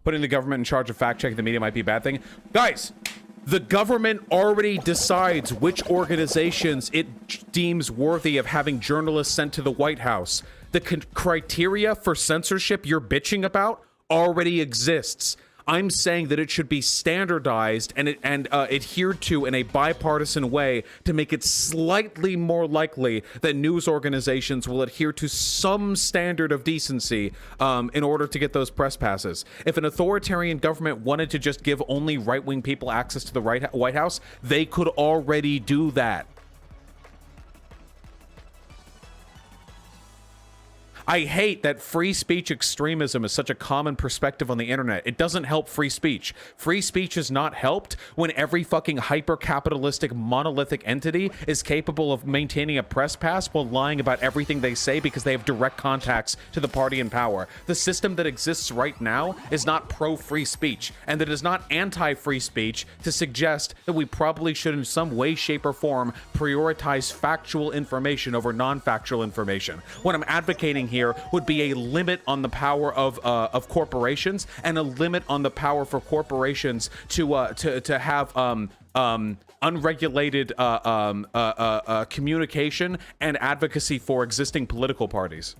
Putting the government in charge of fact-checking the media might be a bad thing. Guys, the government already decides which organizations it deems worthy of having journalists sent to the White House. The criteria for censorship you're bitching about already exists. I'm saying that it should be standardized and adhered to in a bipartisan way to make it slightly more likely that news organizations will adhere to some standard of decency in order to get those press passes. If an authoritarian government wanted to just give only right-wing people access to the White House, they could already do that. I hate that free speech extremism is such a common perspective on the internet. It doesn't help free speech. Free speech is not helped when every fucking hyper-capitalistic monolithic entity is capable of maintaining a press pass while lying about everything they say because they have direct contacts to the party in power. The system that exists right now is not pro-free speech, and it is not anti-free speech to suggest that we probably should in some way, shape, or form prioritize factual information over non-factual information. What I'm advocating here would be a limit on the power of corporations and a limit on the power for corporations to have unregulated communication and advocacy for existing political parties.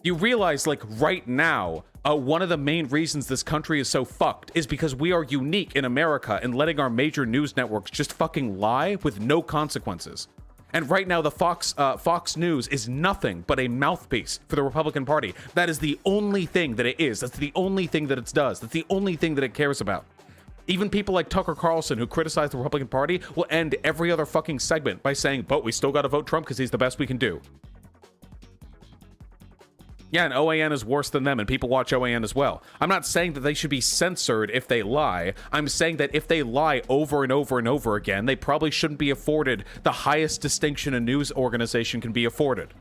You realize, like, right now, one of the main reasons this country is so fucked is because we are unique in America in letting our major news networks just fucking lie with no consequences. And right now, the Fox News is nothing but a mouthpiece for the Republican Party. That is the only thing that it is. That's the only thing that it does. That's the only thing that it cares about. Even people like Tucker Carlson, who criticize the Republican Party, will end every other fucking segment by saying, but we still gotta vote Trump because he's the best we can do. Yeah, and OAN is worse than them, and people watch OAN as well. I'm not saying that they should be censored if they lie. I'm saying that if they lie over and over and over again, they probably shouldn't be afforded the highest distinction a news organization can be afforded.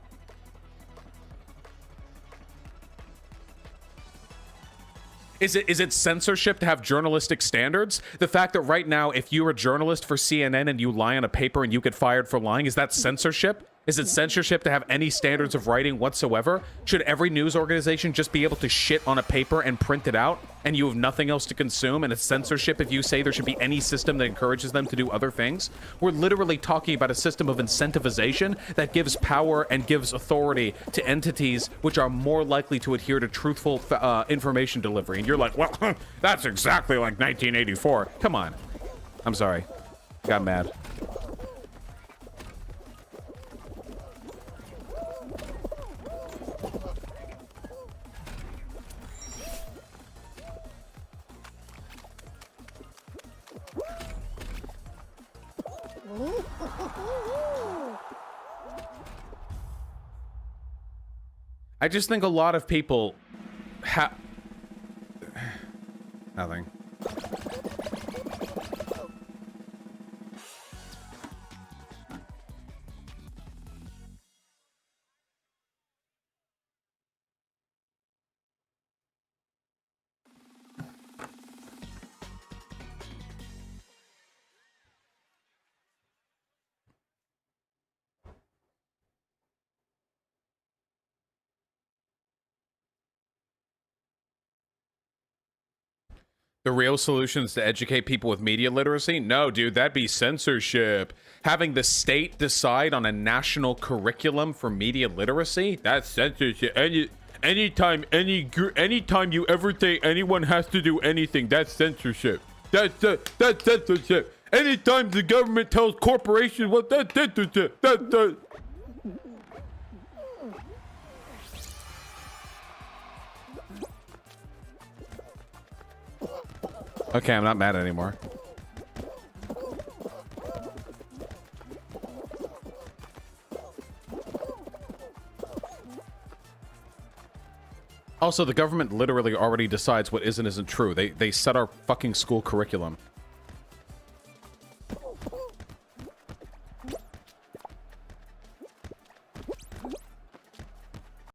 Is it censorship to have journalistic standards? The fact that right now, if you're a journalist for CNN and you lie on a paper and you get fired for lying, is that censorship? Is it censorship to have any standards of writing whatsoever? Should every news organization just be able to shit on a paper and print it out, and you have nothing else to consume, and it's censorship if you say there should be any system that encourages them to do other things? We're literally talking about a system of incentivization that gives power and gives authority to entities which are more likely to adhere to truthful information delivery. And you're like, well, that's exactly like 1984. Come on. I'm sorry. Got mad. I just think a lot of people nothing. The real solution is to educate people with media literacy? No, dude, that'd be censorship. Having the state decide on a national curriculum for media literacy? That's censorship. Anytime you ever think anyone has to do anything, that's censorship. That's censorship. Anytime the government tells corporations what, that's censorship. That's okay, I'm not mad anymore. Also, the government literally already decides what is and isn't true. They set our fucking school curriculum.